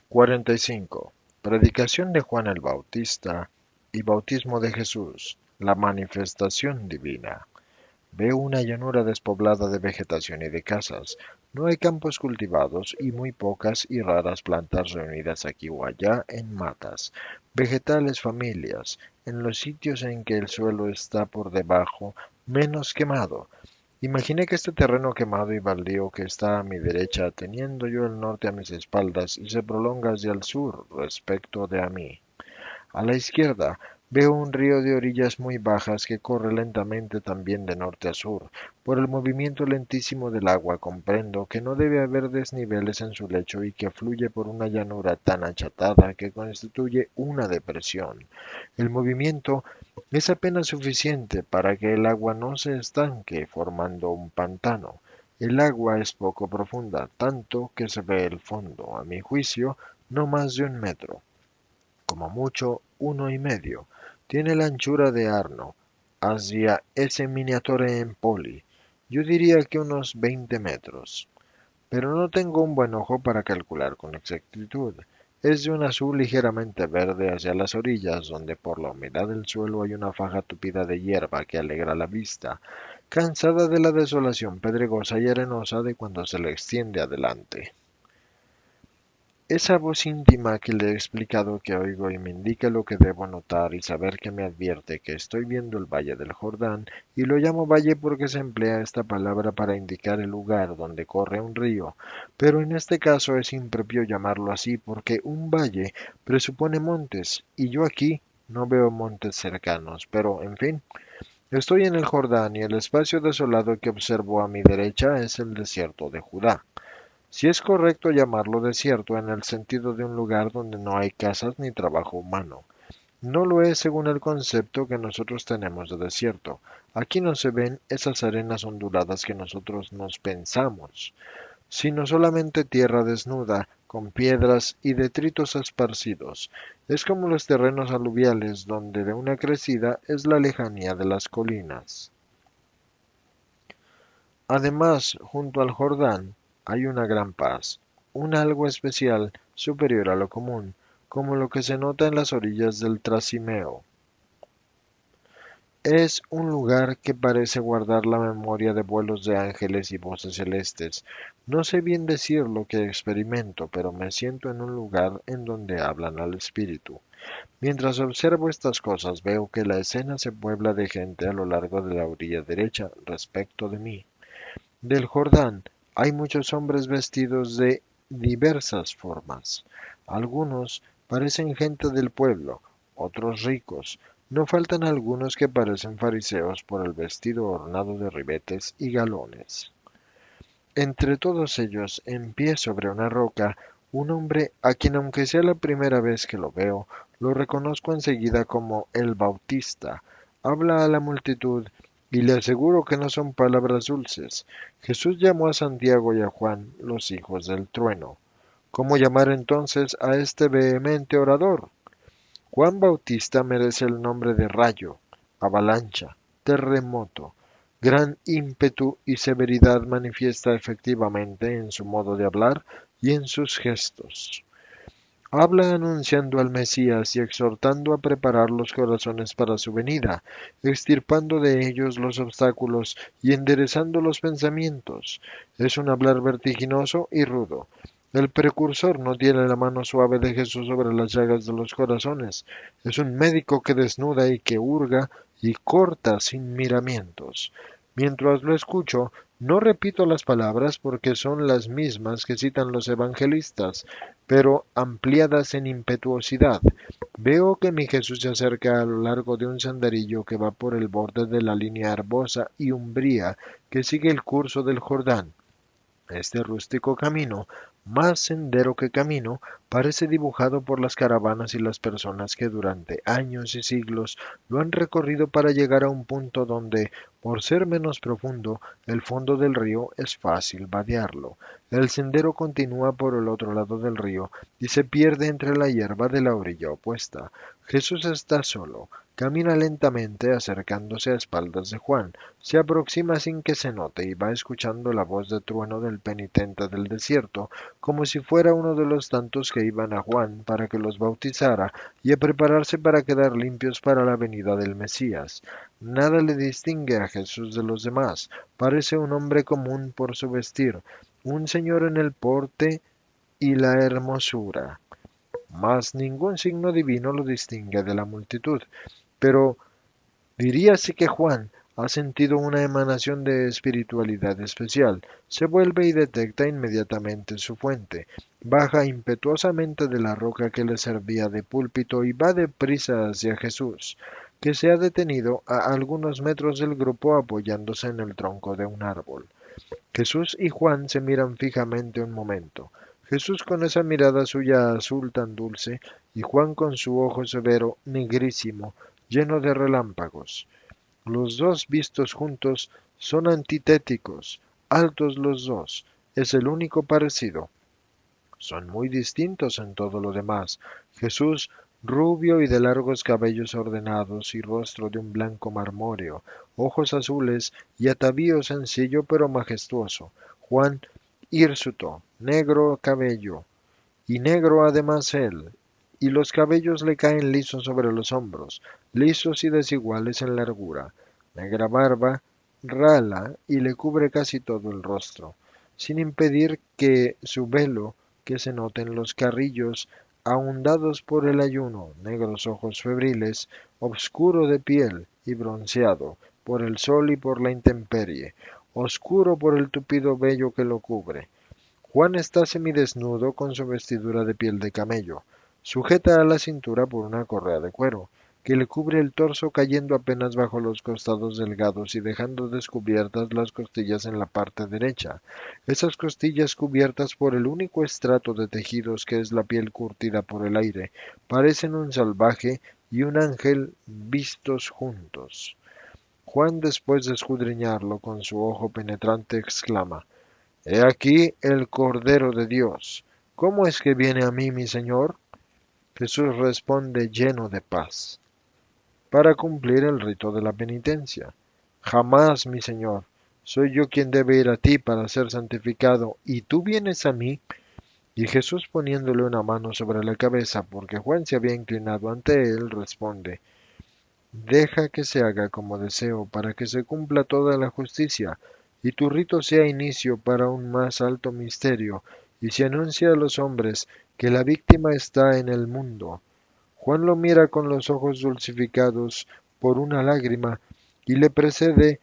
45. Predicación de Juan el Bautista y bautismo de Jesús. La manifestación divina. Veo una llanura despoblada de vegetación y de casas. No hay campos cultivados y muy pocas y raras plantas reunidas aquí o allá en matas. Vegetales familias, en los sitios en que el suelo está por debajo, menos quemado. Imaginé que este terreno quemado y baldío que está a mi derecha, teniendo yo el norte a mis espaldas y se prolonga hacia el sur respecto de a mí. A la izquierda veo un río de orillas muy bajas que corre lentamente también de norte a sur. Por el movimiento lentísimo del agua comprendo que no debe haber desniveles en su lecho y que fluye por una llanura tan achatada que constituye una depresión. El movimiento es apenas suficiente para que el agua no se estanque formando un pantano. El agua es poco profunda, tanto que se ve el fondo, a mi juicio, no más de 1 metro como mucho 1 y medio. Tiene la anchura de Arno, hacia ese miniature en Poli. Yo diría que unos 20 metros. Pero no tengo un buen ojo para calcular con exactitud. Es de un azul ligeramente verde hacia las orillas, donde por la humedad del suelo hay una faja tupida de hierba que alegra la vista, cansada de la desolación pedregosa y arenosa de cuando se le extiende adelante. Esa voz íntima que le he explicado que oigo y me indica lo que debo notar y saber que me advierte que estoy viendo el valle del Jordán, y lo llamo valle porque se emplea esta palabra para indicar el lugar donde corre un río, pero en este caso es impropio llamarlo así porque un valle presupone montes, y yo aquí no veo montes cercanos, pero en fin, estoy en el Jordán y el espacio desolado que observo a mi derecha es el desierto de Judá. Si es correcto llamarlo desierto en el sentido de un lugar donde no hay casas ni trabajo humano. No lo es según el concepto que nosotros tenemos de desierto. Aquí no se ven esas arenas onduladas que nosotros nos pensamos, sino solamente tierra desnuda, con piedras y detritos esparcidos. Es como los terrenos aluviales donde de una crecida es la lejanía de las colinas. Además, junto al Jordán hay una gran paz, un algo especial superior a lo común, como lo que se nota en las orillas del Trasimeo. Es un lugar que parece guardar la memoria de vuelos de ángeles y voces celestes. No sé bien decir lo que experimento, pero me siento en un lugar en donde hablan al espíritu. Mientras observo estas cosas, veo que la escena se puebla de gente a lo largo de la orilla derecha respecto de mí. Del Jordán hay muchos hombres vestidos de diversas formas. Algunos parecen gente del pueblo, otros ricos. No faltan algunos que parecen fariseos por el vestido ornado de ribetes y galones. Entre todos ellos, en pie sobre una roca, un hombre a quien aunque sea la primera vez que lo veo, lo reconozco enseguida como el Bautista. Habla a la multitud y le aseguro que no son palabras dulces. Jesús llamó a Santiago y a Juan los hijos del trueno. ¿Cómo llamar entonces a este vehemente orador? Juan Bautista merece el nombre de rayo, avalancha, terremoto. Gran ímpetu y severidad manifiesta efectivamente en su modo de hablar y en sus gestos. Habla anunciando al Mesías y exhortando a preparar los corazones para su venida, extirpando de ellos los obstáculos y enderezando los pensamientos. Es un hablar vertiginoso y rudo. El precursor no tiene la mano suave de Jesús sobre las llagas de los corazones. Es un médico que desnuda y que hurga y corta sin miramientos. Mientras lo escucho, no repito las palabras porque son las mismas que citan los evangelistas, pero ampliadas en impetuosidad. Veo que mi Jesús se acerca a lo largo de un senderillo que va por el borde de la línea herbosa y umbría que sigue el curso del Jordán. Este rústico camino, más sendero que camino, parece dibujado por las caravanas y las personas que durante años y siglos lo han recorrido para llegar a un punto donde, por ser menos profundo, el fondo del río es fácil vadearlo. El sendero continúa por el otro lado del río y se pierde entre la hierba de la orilla opuesta. Jesús está solo. Camina lentamente acercándose a espaldas de Juan, se aproxima sin que se note y va escuchando la voz de trueno del penitente del desierto, como si fuera uno de los tantos que iban a Juan para que los bautizara y a prepararse para quedar limpios para la venida del Mesías. Nada le distingue a Jesús de los demás, parece un hombre común por su vestir, un señor en el porte y la hermosura, mas ningún signo divino lo distingue de la multitud. Pero diríase que Juan ha sentido una emanación de espiritualidad especial, se vuelve y detecta inmediatamente su fuente, baja impetuosamente de la roca que le servía de púlpito y va deprisa hacia Jesús, que se ha detenido a algunos metros del grupo apoyándose en el tronco de un árbol. Jesús y Juan se miran fijamente un momento. Jesús con esa mirada suya azul tan dulce, y Juan con su ojo severo, negrísimo, lleno de relámpagos. Los dos vistos juntos son antitéticos, altos los dos, es el único parecido. Son muy distintos en todo lo demás. Jesús, rubio y de largos cabellos ordenados y rostro de un blanco marmóreo, ojos azules y atavío sencillo pero majestuoso. Juan, hirsuto, negro cabello, y negro además él, y los cabellos le caen lisos sobre los hombros, lisos y desiguales en largura, negra barba, rala y le cubre casi todo el rostro, sin impedir que su velo, que se noten los carrillos, ahondados por el ayuno, negros ojos febriles, obscuro de piel y bronceado por el sol y por la intemperie, oscuro por el tupido vello que lo cubre. Juan está semidesnudo con su vestidura de piel de camello, sujeta a la cintura por una correa de cuero, que le cubre el torso cayendo apenas bajo los costados delgados y dejando descubiertas las costillas en la parte derecha. Esas costillas cubiertas por el único estrato de tejidos que es la piel curtida por el aire, parecen un salvaje y un ángel vistos juntos. Juan, después de escudriñarlo con su ojo penetrante, exclama: He aquí el Cordero de Dios. ¿Cómo es que viene a mí mi Señor? Jesús responde lleno de paz, para cumplir el rito de la penitencia. Jamás, mi Señor, soy yo quien debe ir a ti para ser santificado, y tú vienes a mí. Y Jesús, poniéndole una mano sobre la cabeza, porque Juan se había inclinado ante él, responde: Deja que se haga como deseo, para que se cumpla toda la justicia, y tu rito sea inicio para un más alto misterio, y se anuncia a los hombres que la víctima está en el mundo. Juan lo mira con los ojos dulcificados por una lágrima, y le precede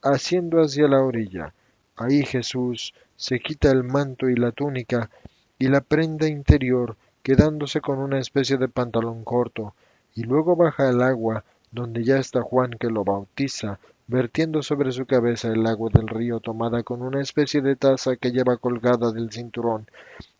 haciendo hacia la orilla. Ahí Jesús se quita el manto y la túnica, y la prenda interior, quedándose con una especie de pantalón corto, y luego baja al agua, donde ya está Juan que lo bautiza, vertiendo sobre su cabeza el agua del río tomada con una especie de taza que lleva colgada del cinturón,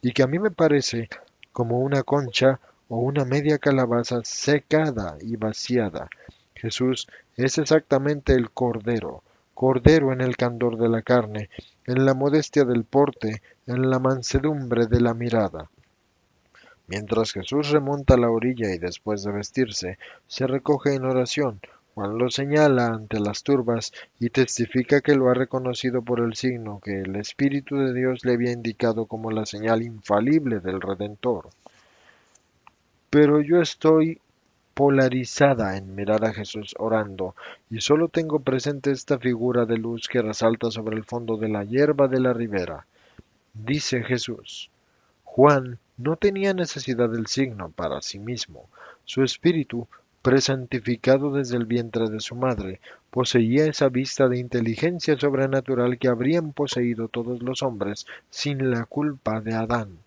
y que a mí me parece como una concha o una media calabaza secada y vaciada. Jesús es exactamente el Cordero, Cordero en el candor de la carne, en la modestia del porte, en la mansedumbre de la mirada. Mientras Jesús remonta la orilla y después de vestirse, se recoge en oración, Juan lo señala ante las turbas y testifica que lo ha reconocido por el signo que el Espíritu de Dios le había indicado como la señal infalible del Redentor. Pero yo estoy polarizada en mirar a Jesús orando, y solo tengo presente esta figura de luz que resalta sobre el fondo de la hierba de la ribera. Dice Jesús. Juan no tenía necesidad del signo para sí mismo. Su espíritu, presantificado desde el vientre de su madre, poseía esa vista de inteligencia sobrenatural que habrían poseído todos los hombres sin la culpa de Adán.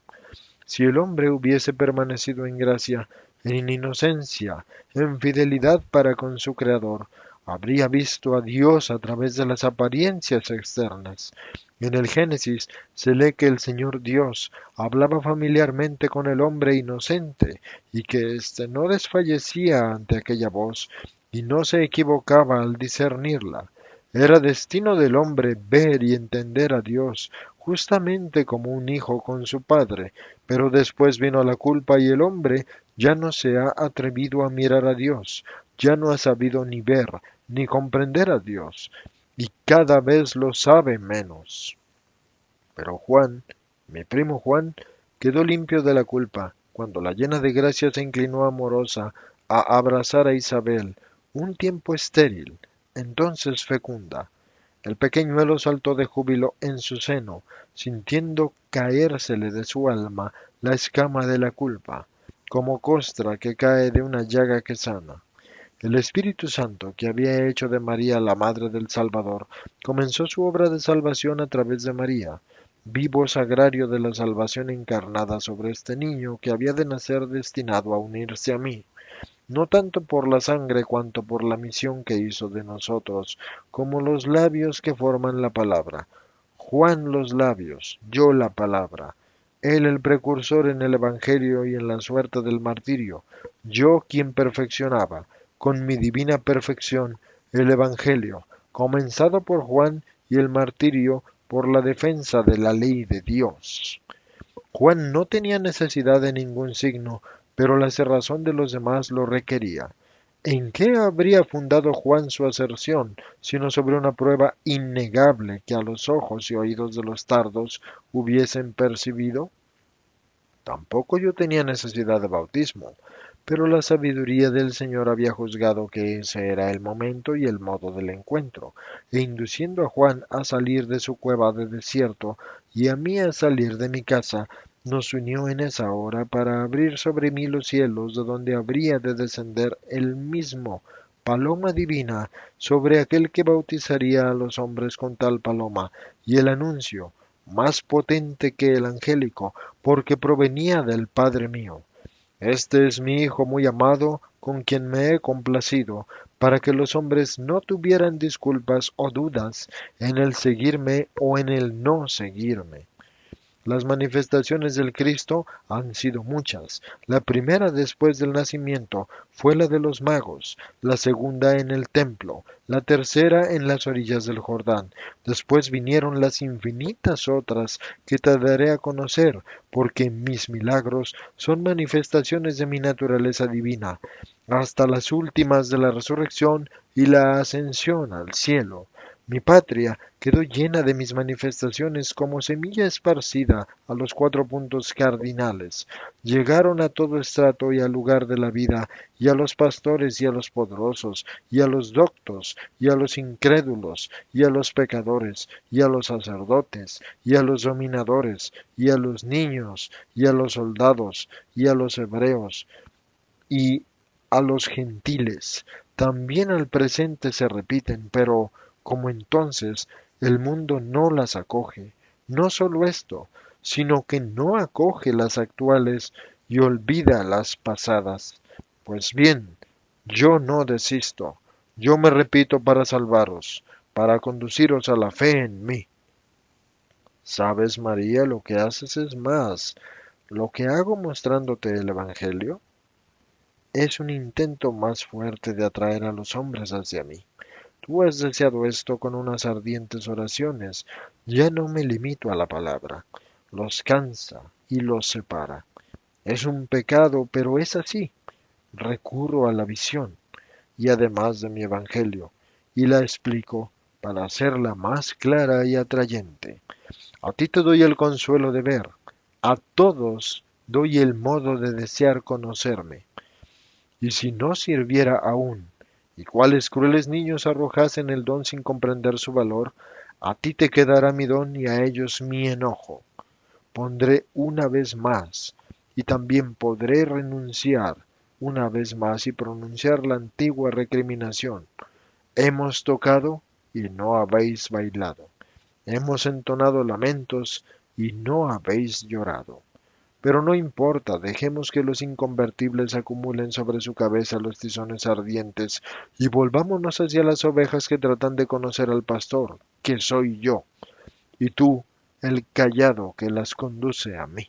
Si el hombre hubiese permanecido en gracia, en inocencia, en fidelidad para con su Creador, habría visto a Dios a través de las apariencias externas. En el Génesis se lee que el Señor Dios hablaba familiarmente con el hombre inocente y que éste no desfallecía ante aquella voz y no se equivocaba al discernirla. Era destino del hombre ver y entender a Dios, justamente como un hijo con su padre, pero después vino la culpa y el hombre ya no se ha atrevido a mirar a Dios, ya no ha sabido ni ver ni comprender a Dios, y cada vez lo sabe menos. Pero Juan, mi primo Juan, quedó limpio de la culpa, cuando la llena de gracia se inclinó amorosa a abrazar a Isabel, un tiempo estéril, entonces fecunda. El pequeñuelo saltó de júbilo en su seno, sintiendo caérsele de su alma la escama de la culpa, como costra que cae de una llaga que sana. El Espíritu Santo, que había hecho de María la Madre del Salvador, comenzó su obra de salvación a través de María, vivo sagrario de la salvación encarnada sobre este niño que había de nacer destinado a unirse a mí, no tanto por la sangre cuanto por la misión que hizo de nosotros, como los labios que forman la palabra. Juan los labios, yo la palabra. Él el precursor en el Evangelio y en la suerte del martirio, yo quien perfeccionaba, con mi divina perfección, el Evangelio, comenzado por Juan y el martirio por la defensa de la ley de Dios. Juan no tenía necesidad de ningún signo, pero la cerrazón de los demás lo requería. ¿En qué habría fundado Juan su aserción, sino sobre una prueba innegable que a los ojos y oídos de los tardos hubiesen percibido? Tampoco yo tenía necesidad de bautismo, pero la sabiduría del Señor había juzgado que ese era el momento y el modo del encuentro, e induciendo a Juan a salir de su cueva de desierto y a mí a salir de mi casa, nos unió en esa hora para abrir sobre mí los cielos de donde habría de descender el mismo paloma divina sobre aquel que bautizaría a los hombres con tal paloma, y el anuncio, más potente que el angélico, porque provenía del Padre mío. Este es mi Hijo muy amado, con quien me he complacido, para que los hombres no tuvieran disculpas o dudas en el seguirme o en el no seguirme. Las manifestaciones del Cristo han sido muchas. La primera después del nacimiento fue la de los magos, la segunda en el templo, la tercera en las orillas del Jordán. Después vinieron las infinitas otras que te daré a conocer, porque mis milagros son manifestaciones de mi naturaleza divina, hasta las últimas de la resurrección y la ascensión al cielo. Mi patria quedó llena de mis manifestaciones como semilla esparcida a los 4 puntos cardinales. Llegaron a todo estrato y al lugar de la vida, y a los pastores y a los poderosos, y a los doctos, y a los incrédulos, y a los pecadores, y a los sacerdotes, y a los dominadores, y a los niños, y a los soldados, y a los hebreos, y a los gentiles. También al presente se repiten, pero como entonces el mundo no las acoge. No solo esto, sino que no acoge las actuales y olvida las pasadas. Pues bien, yo no desisto, yo me repito para salvaros, para conduciros a la fe en mí. ¿Sabes, María, lo que haces es más? Lo que hago mostrándote el Evangelio es un intento más fuerte de atraer a los hombres hacia mí. Tú has deseado esto con unas ardientes oraciones. Ya no me limito a la palabra. Los cansa y los separa. Es un pecado, pero es así. Recurro a la visión y además de mi evangelio, y la explico para hacerla más clara y atrayente. A ti te doy el consuelo de ver. A todos doy el modo de desear conocerme. Y si no sirviera aún, y cuáles crueles niños arrojasen el don sin comprender su valor, a ti te quedará mi don y a ellos mi enojo. Pondré una vez más, y también podré renunciar una vez más y pronunciar la antigua recriminación. Hemos tocado y no habéis bailado. Hemos entonado lamentos y no habéis llorado. Pero no importa, dejemos que los inconvertibles acumulen sobre su cabeza los tizones ardientes y volvámonos hacia las ovejas que tratan de conocer al pastor, que soy yo, y tú, el callado que las conduce a mí.